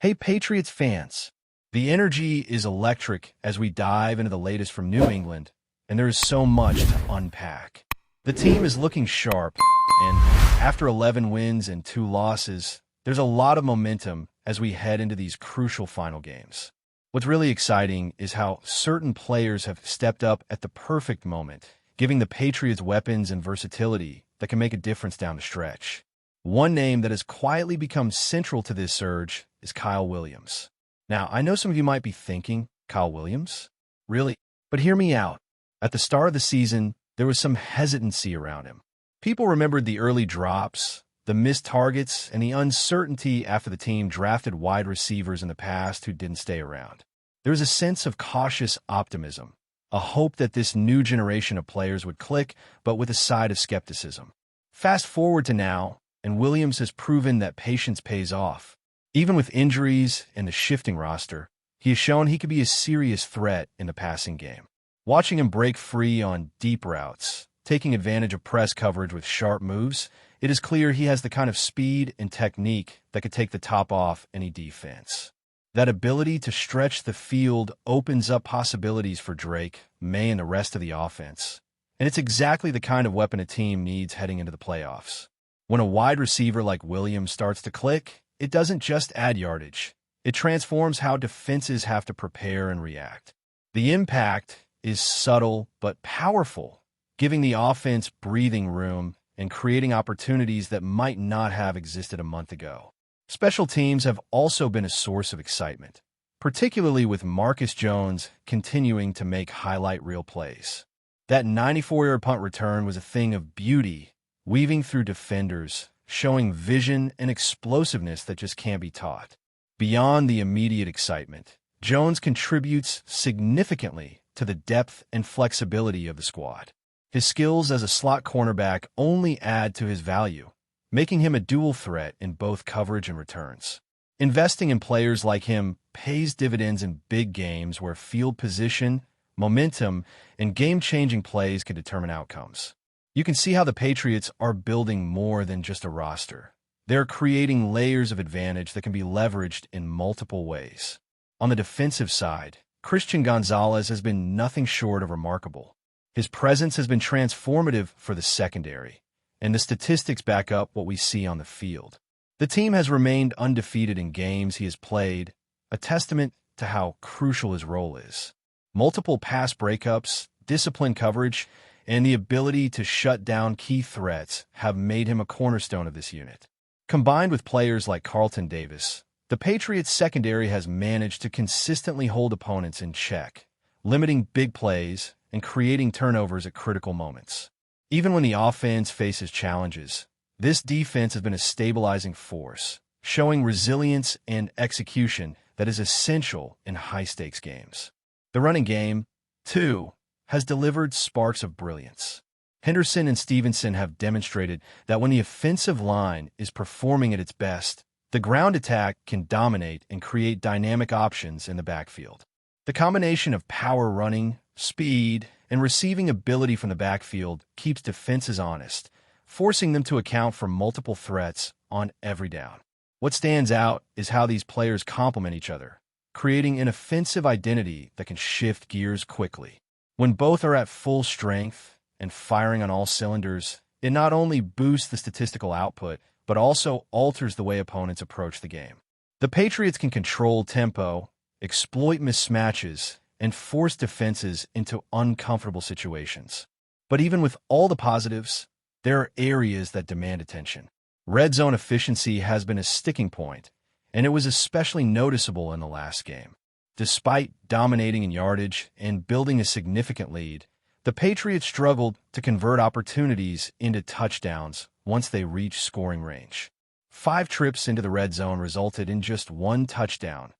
Hey, Patriots fans! The energy is electric as we dive into the latest from New England, and there is so much to unpack. The team is looking sharp, and after 11 wins and 2 losses, there's a lot of momentum as we head into these crucial final games. What's really exciting is how certain players have stepped up at the perfect moment, giving the Patriots weapons and versatility that can make a difference down the stretch. One name that has quietly become central to this surge is Kyle Williams. Now, I know some of you might be thinking, Kyle Williams? Really? But hear me out. At the start of the season, there was some hesitancy around him. People remembered the early drops, the missed targets, and the uncertainty after the team drafted wide receivers in the past who didn't stay around. There was a sense of cautious optimism, a hope that this new generation of players would click, but with a side of skepticism. Fast forward to now, and Williams has proven that patience pays off. Even with injuries and the shifting roster, he has shown he could be a serious threat in the passing game. Watching him break free on deep routes, taking advantage of press coverage with sharp moves, it is clear he has the kind of speed and technique that could take the top off any defense. That ability to stretch the field opens up possibilities for Drake, May, and the rest of the offense. And it's exactly the kind of weapon a team needs heading into the playoffs. When a wide receiver like Williams starts to click, it doesn't just add yardage. It transforms how defenses have to prepare and react. The impact is subtle but powerful, giving the offense breathing room and creating opportunities that might not have existed a month ago. Special teams have also been a source of excitement, particularly with Marcus Jones continuing to make highlight reel plays. That 94-yard punt return was a thing of beauty, weaving through defenders, showing vision and explosiveness that just can't be taught. Beyond the immediate excitement, Jones contributes significantly to the depth and flexibility of the squad. His skills as a slot cornerback only add to his value, making him a dual threat in both coverage and returns. Investing in players like him pays dividends in big games where field position, momentum, and game-changing plays can determine outcomes. You can see how the Patriots are building more than just a roster. They're creating layers of advantage that can be leveraged in multiple ways. On the defensive side, Christian Gonzalez has been nothing short of remarkable. His presence has been transformative for the secondary, and the statistics back up what we see on the field. The team has remained undefeated in games he has played, a testament to how crucial his role is. Multiple pass breakups, disciplined coverage, and the ability to shut down key threats have made him a cornerstone of this unit. Combined with players like Carlton Davis, the Patriots' secondary has managed to consistently hold opponents in check, limiting big plays and creating turnovers at critical moments. Even when the offense faces challenges, this defense has been a stabilizing force, showing resilience and execution that is essential in high-stakes games. The running game, too, has delivered sparks of brilliance. Henderson and Stevenson have demonstrated that when the offensive line is performing at its best, the ground attack can dominate and create dynamic options in the backfield. The combination of power running, speed, and receiving ability from the backfield keeps defenses honest, forcing them to account for multiple threats on every down. What stands out is how these players complement each other, creating an offensive identity that can shift gears quickly. When both are at full strength and firing on all cylinders, it not only boosts the statistical output, but also alters the way opponents approach the game. The Patriots can control tempo, exploit mismatches, and force defenses into uncomfortable situations. But even with all the positives, there are areas that demand attention. Red zone efficiency has been a sticking point, and it was especially noticeable in the last game. Despite dominating in yardage and building a significant lead, the Patriots struggled to convert opportunities into touchdowns once they reached scoring range. 5 trips into the red zone resulted in just 1 touchdown,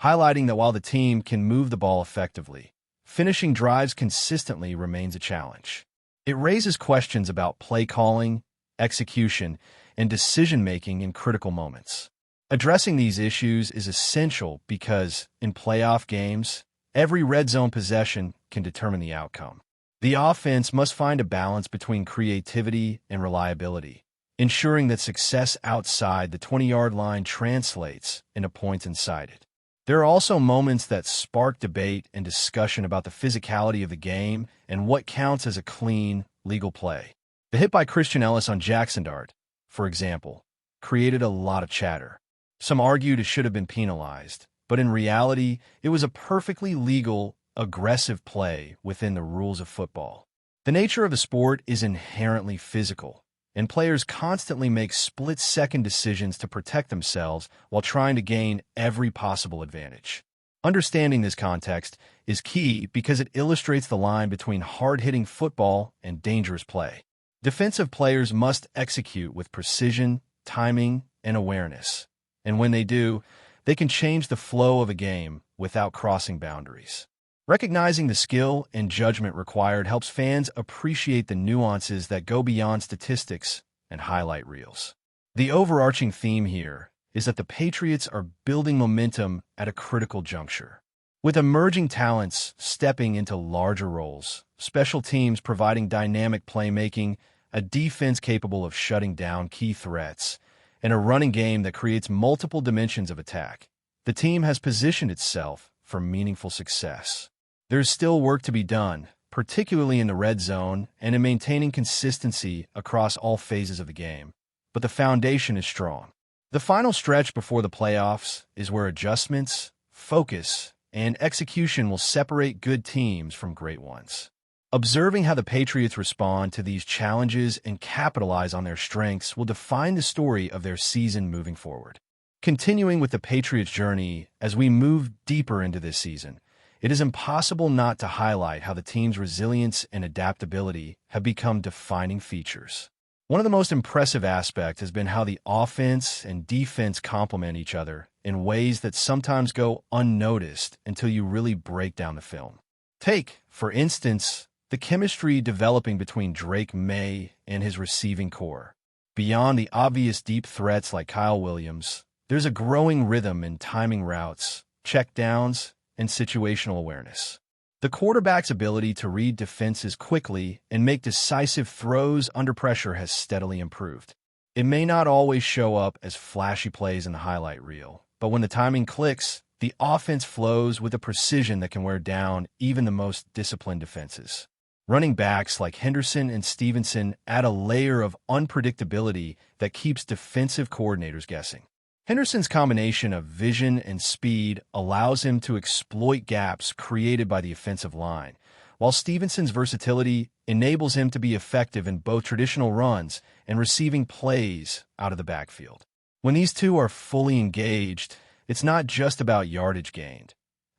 highlighting that while the team can move the ball effectively, finishing drives consistently remains a challenge. It raises questions about play calling, execution, and decision-making in critical moments. Addressing these issues is essential because, in playoff games, every red zone possession can determine the outcome. The offense must find a balance between creativity and reliability, ensuring that success outside the 20-yard line translates into points inside it. There are also moments that spark debate and discussion about the physicality of the game and what counts as a clean, legal play. The hit by Christian Ellis on Jackson Dart, for example, created a lot of chatter. Some argued it should have been penalized, but in reality, it was a perfectly legal, aggressive play within the rules of football. The nature of the sport is inherently physical, and players constantly make split-second decisions to protect themselves while trying to gain every possible advantage. Understanding this context is key because it illustrates the line between hard-hitting football and dangerous play. Defensive players must execute with precision, timing, and awareness, and when they do, they can change the flow of a game without crossing boundaries. Recognizing the skill and judgment required helps fans appreciate the nuances that go beyond statistics and highlight reels. The overarching theme here is that the Patriots are building momentum at a critical juncture. With emerging talents stepping into larger roles, special teams providing dynamic playmaking, a defense capable of shutting down key threats, and a running game that creates multiple dimensions of attack, the team has positioned itself for meaningful success. There's still work to be done, particularly in the red zone and in maintaining consistency across all phases of the game, but the foundation is strong. The final stretch before the playoffs is where adjustments, focus, and execution will separate good teams from great ones. Observing how the Patriots respond to these challenges and capitalize on their strengths will define the story of their season moving forward. Continuing with the Patriots' journey as we move deeper into this season, it is impossible not to highlight how the team's resilience and adaptability have become defining features. One of the most impressive aspects has been how the offense and defense complement each other in ways that sometimes go unnoticed until you really break down the film. Take, for instance, the chemistry developing between Drake May and his receiving core. Beyond the obvious deep threats like Kyle Williams, there's a growing rhythm in timing routes, checkdowns, and situational awareness. The quarterback's ability to read defenses quickly and make decisive throws under pressure has steadily improved. It may not always show up as flashy plays in the highlight reel, but when the timing clicks, the offense flows with a precision that can wear down even the most disciplined defenses. Running backs like Henderson and Stevenson add a layer of unpredictability that keeps defensive coordinators guessing. Henderson's combination of vision and speed allows him to exploit gaps created by the offensive line, while Stevenson's versatility enables him to be effective in both traditional runs and receiving plays out of the backfield. When these two are fully engaged, it's not just about yardage gained.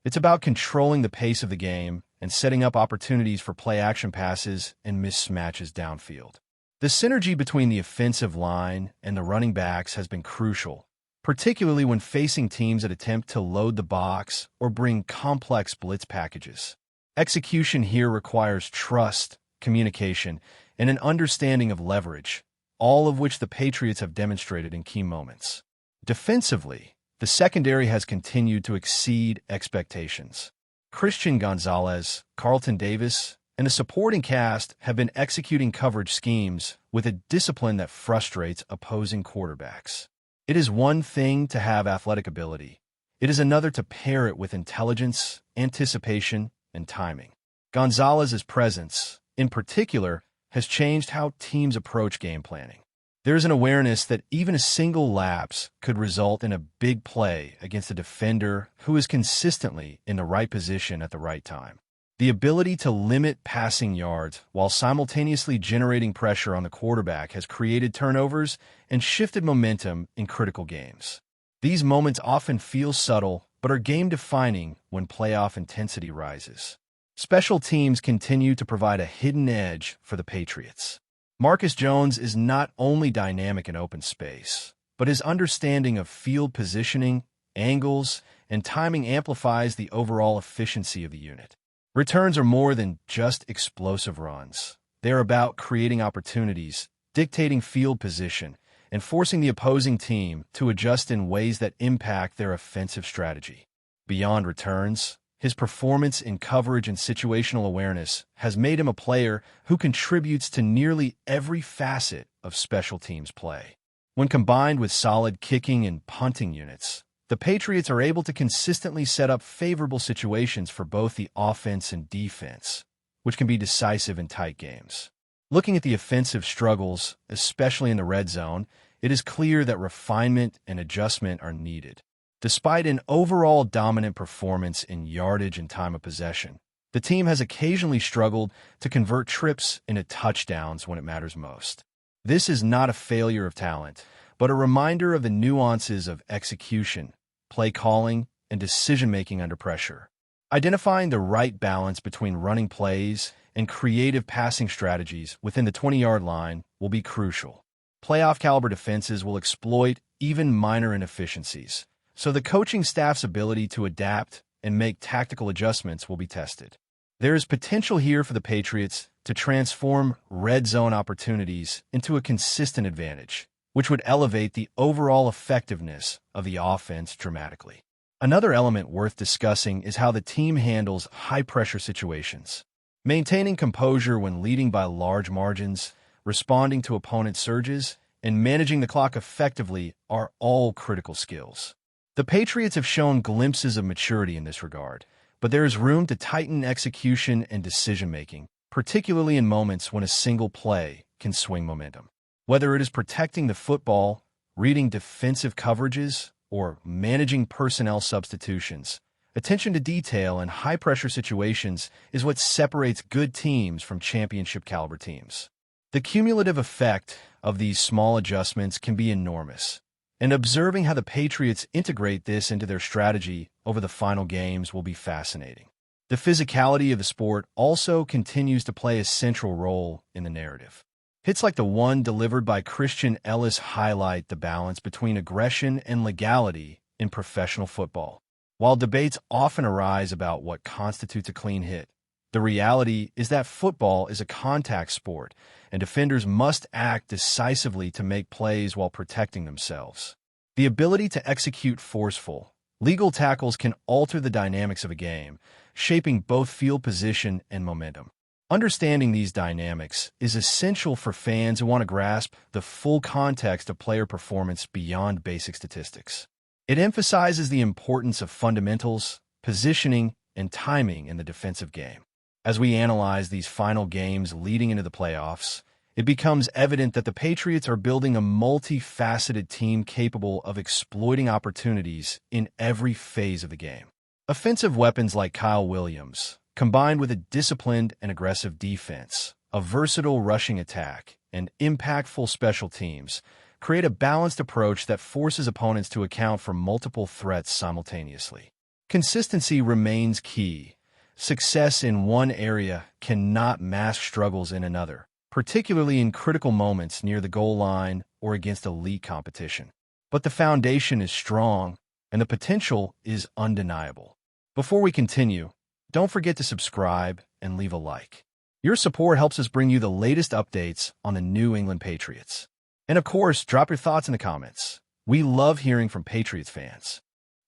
It's about controlling the pace of the game and setting up opportunities for play-action passes and mismatches downfield. The synergy between the offensive line and the running backs has been crucial, particularly when facing teams that attempt to load the box or bring complex blitz packages. Execution here requires trust, communication, and an understanding of leverage, all of which the Patriots have demonstrated in key moments. Defensively, the secondary has continued to exceed expectations. Christian Gonzalez, Carlton Davis, and the supporting cast have been executing coverage schemes with a discipline that frustrates opposing quarterbacks. It is one thing to have athletic ability. It is another to pair it with intelligence, anticipation, and timing. Gonzalez's presence, in particular, has changed how teams approach game planning. There's an awareness that even a single lapse could result in a big play against a defender who is consistently in the right position at the right time. The ability to limit passing yards while simultaneously generating pressure on the quarterback has created turnovers and shifted momentum in critical games. These moments often feel subtle, but are game-defining when playoff intensity rises. Special teams continue to provide a hidden edge for the Patriots. Marcus Jones is not only dynamic in open space, but his understanding of field positioning, angles, and timing amplifies the overall efficiency of the unit. Returns are more than just explosive runs. They're about creating opportunities, dictating field position, and forcing the opposing team to adjust in ways that impact their offensive strategy. Beyond returns, his performance in coverage and situational awareness has made him a player who contributes to nearly every facet of special teams play. When combined with solid kicking and punting units, the Patriots are able to consistently set up favorable situations for both the offense and defense, which can be decisive in tight games. Looking at the offensive struggles, especially in the red zone, it is clear that refinement and adjustment are needed. Despite an overall dominant performance in yardage and time of possession, the team has occasionally struggled to convert trips into touchdowns when it matters most. This is not a failure of talent, but a reminder of the nuances of execution, play calling, and decision-making under pressure. Identifying the right balance between running plays and creative passing strategies within the 20-yard line will be crucial. Playoff-caliber defenses will exploit even minor inefficiencies, so the coaching staff's ability to adapt and make tactical adjustments will be tested. There is potential here for the Patriots to transform red zone opportunities into a consistent advantage, which would elevate the overall effectiveness of the offense dramatically. Another element worth discussing is how the team handles high-pressure situations. Maintaining composure when leading by large margins, responding to opponent surges, and managing the clock effectively are all critical skills. The Patriots have shown glimpses of maturity in this regard, but there is room to tighten execution and decision-making, particularly in moments when a single play can swing momentum. Whether it is protecting the football, reading defensive coverages, or managing personnel substitutions, attention to detail in high-pressure situations is what separates good teams from championship-caliber teams. The cumulative effect of these small adjustments can be enormous, and observing how the Patriots integrate this into their strategy over the final games will be fascinating. The physicality of the sport also continues to play a central role in the narrative. Hits like the one delivered by Christian Ellis highlight the balance between aggression and legality in professional football. While debates often arise about what constitutes a clean hit, the reality is that football is a contact sport, and defenders must act decisively to make plays while protecting themselves. The ability to execute forceful, legal tackles can alter the dynamics of a game, shaping both field position and momentum. Understanding these dynamics is essential for fans who want to grasp the full context of player performance beyond basic statistics. It emphasizes the importance of fundamentals, positioning, and timing in the defensive game. As we analyze these final games leading into the playoffs, it becomes evident that the Patriots are building a multifaceted team capable of exploiting opportunities in every phase of the game. Offensive weapons like Kyle Williams, combined with a disciplined and aggressive defense, a versatile rushing attack, and impactful special teams, create a balanced approach that forces opponents to account for multiple threats simultaneously. Consistency remains key. Success in one area cannot mask struggles in another, particularly in critical moments near the goal line or against elite competition. But the foundation is strong, and the potential is undeniable. Before we continue, don't forget to subscribe and leave a like. Your support helps us bring you the latest updates on the New England Patriots. And of course, drop your thoughts in the comments. We love hearing from Patriots fans.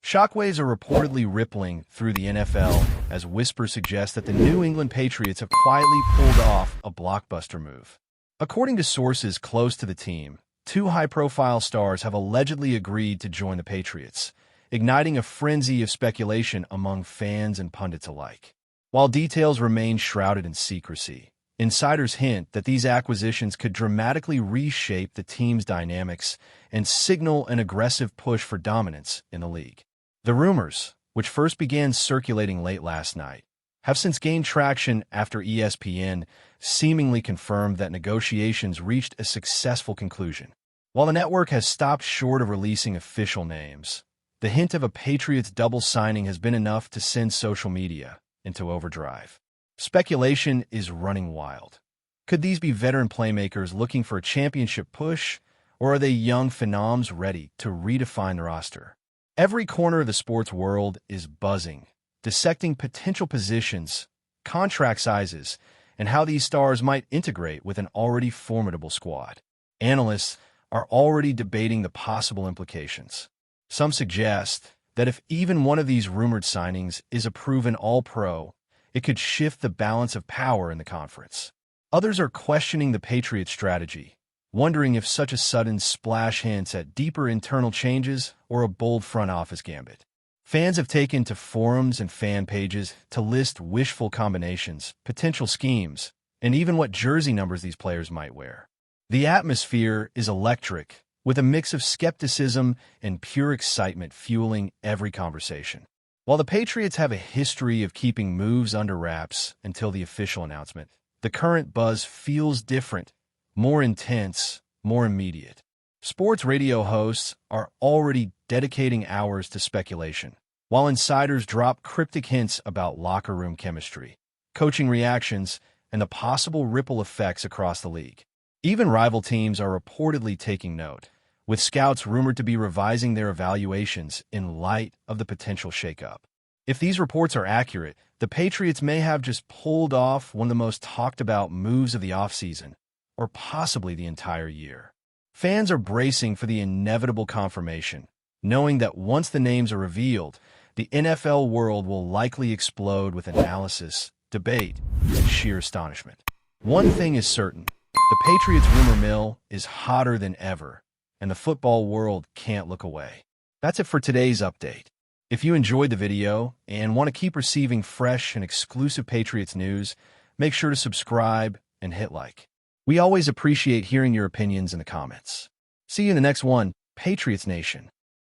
Shockwaves are reportedly rippling through the NFL as whispers suggest that the New England Patriots have quietly pulled off a blockbuster move. According to sources close to the team, two high-profile stars have allegedly agreed to join the Patriots, igniting a frenzy of speculation among fans and pundits alike. While details remain shrouded in secrecy, insiders hint that these acquisitions could dramatically reshape the team's dynamics and signal an aggressive push for dominance in the league. The rumors, which first began circulating late last night, have since gained traction after ESPN seemingly confirmed that negotiations reached a successful conclusion. While the network has stopped short of releasing official names, the hint of a Patriots double signing has been enough to send social media into overdrive. Speculation is running wild. Could these be veteran playmakers looking for a championship push, or are they young phenoms ready to redefine the roster? Every corner of the sports world is buzzing, dissecting potential positions, contract sizes, and how these stars might integrate with an already formidable squad. Analysts are already debating the possible implications. Some suggest that if even one of these rumored signings is a proven All-Pro, it could shift the balance of power in the conference. Others are questioning the Patriots' strategy, wondering if such a sudden splash hints at deeper internal changes or a bold front office gambit. Fans have taken to forums and fan pages to list wishful combinations, potential schemes, and even what jersey numbers these players might wear. The atmosphere is electric, with a mix of skepticism and pure excitement fueling every conversation. While the Patriots have a history of keeping moves under wraps until the official announcement, the current buzz feels different, more intense, more immediate. Sports radio hosts are already dedicating hours to speculation, while insiders drop cryptic hints about locker room chemistry, coaching reactions, and the possible ripple effects across the league. Even rival teams are reportedly taking note, with scouts rumored to be revising their evaluations in light of the potential shakeup. If these reports are accurate, the Patriots may have just pulled off one of the most talked-about moves of the offseason, or possibly the entire year. Fans are bracing for the inevitable confirmation, knowing that once the names are revealed, the NFL world will likely explode with analysis, debate, and sheer astonishment. One thing is certain, the Patriots rumor mill is hotter than ever, and the football world can't look away. That's it for today's update. If you enjoyed the video and want to keep receiving fresh and exclusive Patriots news, make sure to subscribe and hit like. We always appreciate hearing your opinions in the comments. See you in the next one, Patriots Nation.